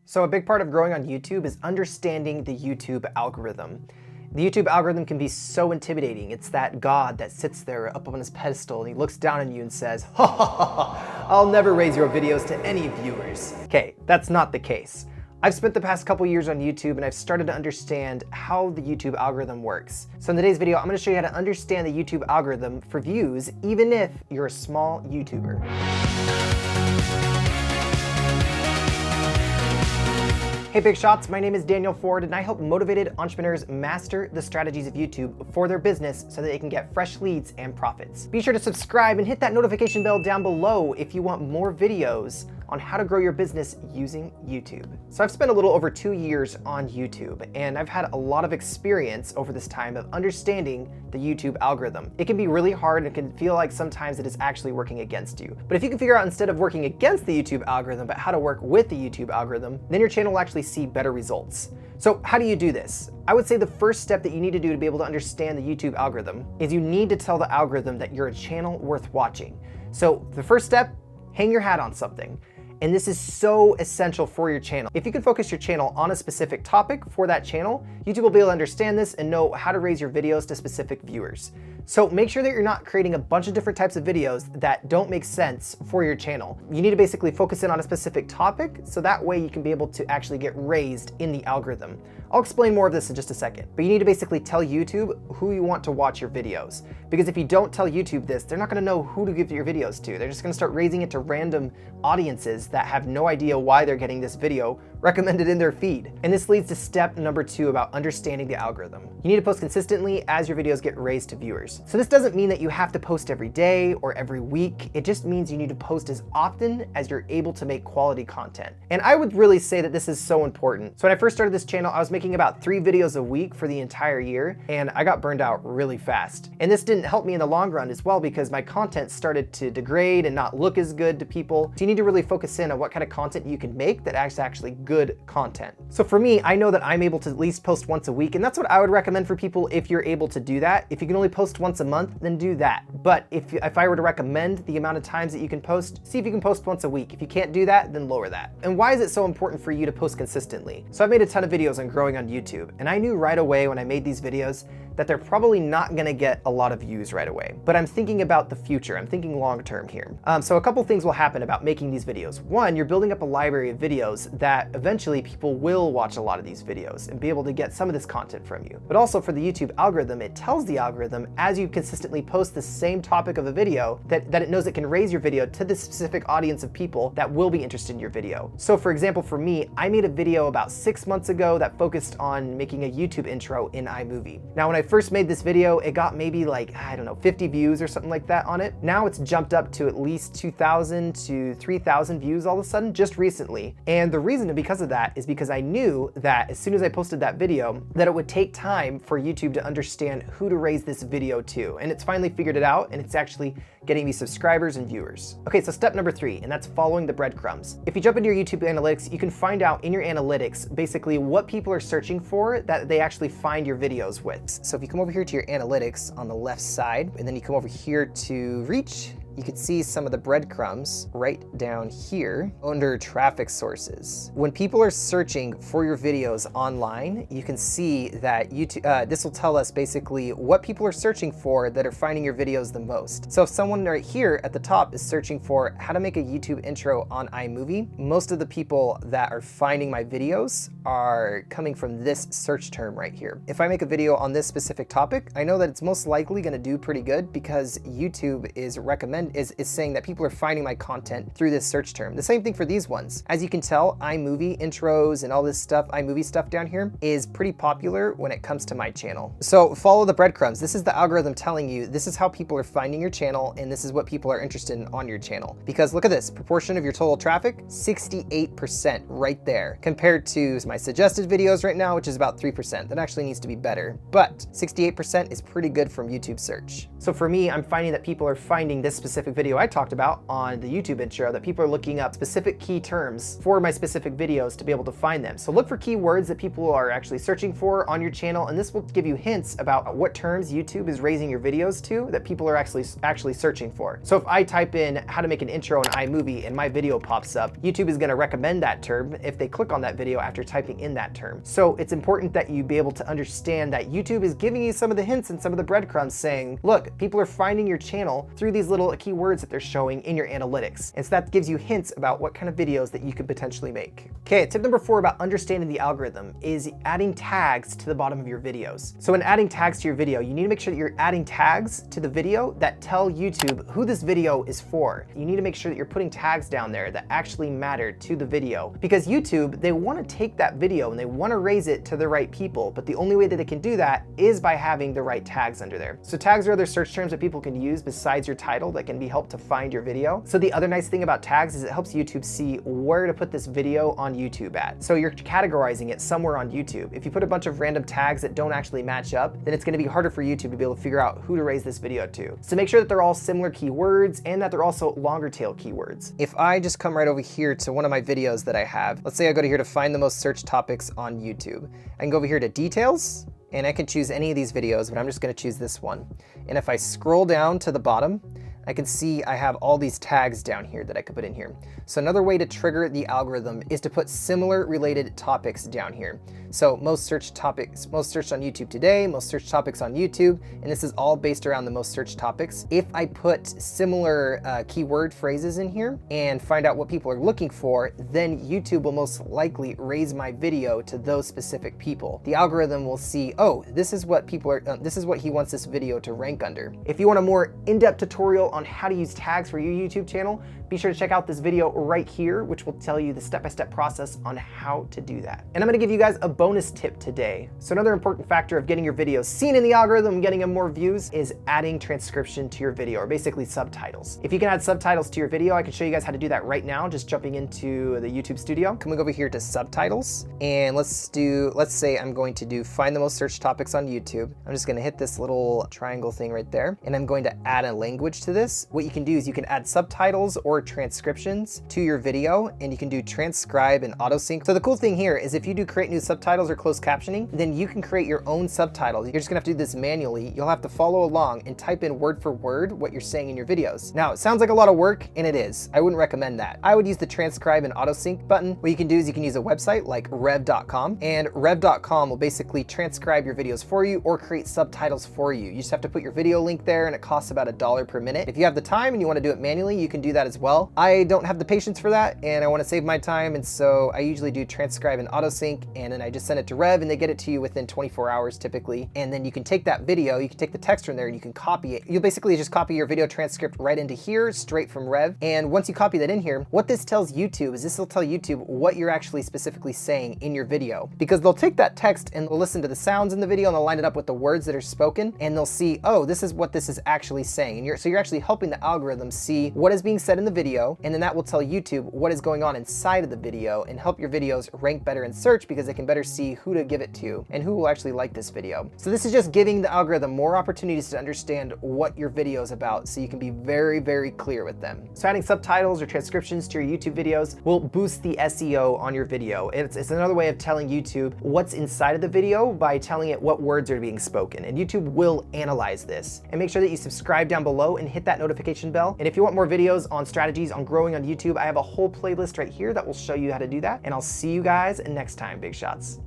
So a big part of growing on YouTube is understanding the YouTube algorithm. The YouTube algorithm can be so intimidating. It's that God that sits there up on his pedestal and he looks down on you and says, ha ha ha ha, I'll never raise your videos to any viewers. Okay, that's not the case. I've spent the past couple years on YouTube and I've started to understand how the YouTube algorithm works. So in today's video, I'm gonna show you how to understand the YouTube algorithm for views, even if you're a small YouTuber. Hey Big Shots, my name is Daniel Ford and I help motivated entrepreneurs master the strategies of YouTube for their business so that they can get fresh leads and profits. Be sure to subscribe and hit that notification bell down below if you want more videos on how to grow your business using YouTube. So I've spent a little over 2 years on YouTube and I've had a lot of experience over this time of understanding the YouTube algorithm. It can be really hard and it can feel like sometimes it is actually working against you. But if you can figure out instead of working against the YouTube algorithm, but how to work with the YouTube algorithm, then your channel will actually see better results. So how do you do this? I would say the first step that you need to do to be able to understand the YouTube algorithm is you need to tell the algorithm that you're a channel worth watching. So the first step, hang your hat on something. And this is so essential for your channel. If you can focus your channel on a specific topic for that channel, YouTube will be able to understand this and know how to raise your videos to specific viewers. So make sure that you're not creating a bunch of different types of videos that don't make sense for your channel. You need to basically focus in on a specific topic so that way you can be able to actually get raised in the algorithm. I'll explain more of this in just a second, but you need to basically tell YouTube who you want to watch your videos. Because if you don't tell YouTube this, they're not gonna know who to give your videos to. They're just gonna start raising it to random audiences that have no idea why they're getting this video recommended in their feed. And this leads to step number 2 about understanding the algorithm. You need to post consistently as your videos get raised to viewers. So this doesn't mean that you have to post every day or every week. It just means you need to post as often as you're able to make quality content. And I would really say that this is so important. So when I first started this channel, I was making about 3 videos a week for the entire year, and I got burned out really fast. And this didn't help me in the long run as well because my content started to degrade and not look as good to people. So you need to really focus in on what kind of content you can make that is actually good content. So for me, I know that I'm able to at least post once a week, and that's what I would recommend for people if you're able to do that. If you can only post once a month, then do that. But if I were to recommend the amount of times that you can post, see if you can post once a week. If you can't do that, then lower that. And why is it so important for you to post consistently? So I've made a ton of videos on growing on YouTube, and I knew right away when I made these videos that they're probably not gonna get a lot of views right away. But I'm thinking about the future. I'm thinking long term here. So a couple things will happen about making these videos. One, you're building up a library of videos that eventually people will watch a lot of these videos and be able to get some of this content from you. But also for the YouTube algorithm, it tells the algorithm as you consistently post the same topic of a video that it knows it can raise your video to this specific audience of people that will be interested in your video. So for example, for me, I made a video about 6 months ago that focused on making a YouTube intro in iMovie. Now, when I first made this video, it got maybe like, I don't know, 50 views or something like that on it. Now it's jumped up to at least 2,000 to 3,000 views all of a sudden, just recently. And the reason because of that is because I knew that as soon as I posted that video, that it would take time for YouTube to understand who to raise this video to. And it's finally figured it out, and it's actually getting me subscribers and viewers. Okay, so step number 3, and that's following the breadcrumbs. If you jump into your YouTube analytics, you can find out in your analytics basically what people are searching for that they actually find your videos with. So if you come over here to your analytics on the left side, and then you come over here to reach, you can see some of the breadcrumbs right down here under traffic sources. When people are searching for your videos online, you can see that YouTube, this will tell us basically what people are searching for that are finding your videos the most. So if someone right here at the top is searching for how to make a YouTube intro on iMovie, most of the people that are finding my videos are coming from this search term right here. If I make a video on this specific topic, I know that it's most likely gonna do pretty good because YouTube is saying that people are finding my content through this search term. The same thing for these ones. As you can tell, iMovie intros and all this stuff, iMovie stuff down here is pretty popular when it comes to my channel. So follow the breadcrumbs. This is the algorithm telling you this is how people are finding your channel and this is what people are interested in on your channel. Because look at this, proportion of your total traffic, 68% right there, compared to my suggested videos right now, which is about 3%. That actually needs to be better, but 68% is pretty good from YouTube search. So for me, I'm finding that people are finding this specific specific video I talked about on the YouTube intro, that people are looking up specific key terms for my specific videos to be able to find them. So look for keywords that people are actually searching for on your channel, and this will give you hints about what terms YouTube is raising your videos to that people are actually searching for. So if I type in how to make an intro in iMovie and my video pops up, YouTube is going to recommend that term if they click on that video after typing in that term. So it's important that you be able to understand that YouTube is giving you some of the hints and some of the breadcrumbs saying, look, people are finding your channel through these little keywords that they're showing in your analytics. And so that gives you hints about what kind of videos that you could potentially make. Okay, tip number 4 about understanding the algorithm is adding tags to the bottom of your videos. So when adding tags to your video, you need to make sure that you're adding tags to the video that tell YouTube who this video is for. You need to make sure that you're putting tags down there that actually matter to the video, because YouTube, they want to take that video and they want to raise it to the right people, but the only way that they can do that is by having the right tags under there. So tags are other search terms that people can use besides your title that can be helped to find your video. So the other nice thing about tags is it helps YouTube see where to put this video on YouTube at. So you're categorizing it somewhere on YouTube. If you put a bunch of random tags that don't actually match up, then it's going to be harder for YouTube to be able to figure out who to raise this video to. So make sure that they're all similar keywords and that they're also longer tail keywords. If I just come right over here to one of my videos that I have, let's say I go to here to find the most searched topics on YouTube. I can go over here to details, and I can choose any of these videos, but I'm just going to choose this one. And if I scroll down to the bottom, I can see I have all these tags down here that I could put in here. So another way to trigger the algorithm is to put similar related topics down here. So most searched topics, most searched on YouTube today, most searched topics on YouTube, and this is all based around the most searched topics. If I put similar keyword phrases in here and find out what people are looking for, then YouTube will most likely raise my video to those specific people. The algorithm will see, oh, this is what people are, this is what he wants this video to rank under. If you want a more in-depth tutorial on how to use tags for your YouTube channel, be sure to check out this video right here, which will tell you the step-by-step process on how to do that. And I'm gonna give you guys a bonus tip today. So another important factor of getting your videos seen in the algorithm, getting them more views, is adding transcription to your video, or basically subtitles. If you can add subtitles to your video, I can show you guys how to do that right now, just jumping into the YouTube studio. Coming over here to subtitles, and let's say I'm going to do find the most searched topics on YouTube. I'm just gonna hit this little triangle thing right there, and I'm going to add a language to this. What you can do is you can add subtitles or transcriptions to your video, and you can do transcribe and auto sync. So the cool thing here is if you do create new subtitles or closed captioning, then you can create your own subtitles. You're just gonna have to do this manually. You'll have to follow along and type in word for word what you're saying in your videos. Now, it sounds like a lot of work, and it is. I wouldn't recommend that. I would use the transcribe and auto sync button. What you can do is you can use a website like rev.com, and rev.com will basically transcribe your videos for you or create subtitles for you. You just have to put your video link there, and it costs about $1 per minute. If you have the time and you want to do it manually, you can do that as well. I don't have the patience for that, and I want to save my time, and so I usually do transcribe and auto sync, and then I just send it to Rev, and they get it to you within 24 hours typically. And then you can take that video, you can take the text from there, and you can copy it. You'll basically just copy your video transcript right into here, straight from Rev. And once you copy that in here, what this tells YouTube is this will tell YouTube what you're actually specifically saying in your video, because they'll take that text and they'll listen to the sounds in the video, and they'll line it up with the words that are spoken, and they'll see, oh, this is what this is actually saying. And so you're actually helping the algorithm see what is being said in the video, and then that will tell YouTube what is going on inside of the video and help your videos rank better in search, because they can better see who to give it to and who will actually like this video. So this is just giving the algorithm more opportunities to understand what your video is about, so you can be very, very clear with them. So adding subtitles or transcriptions to your YouTube videos will boost the SEO on your video. It's another way of telling YouTube what's inside of the video by telling it what words are being spoken, and YouTube will analyze this. And make sure that you subscribe down below and hit that notification bell. And if you want more videos on strategies on growing on YouTube, I have a whole playlist right here that will show you how to do that. And I'll see you guys next time, Big Shots.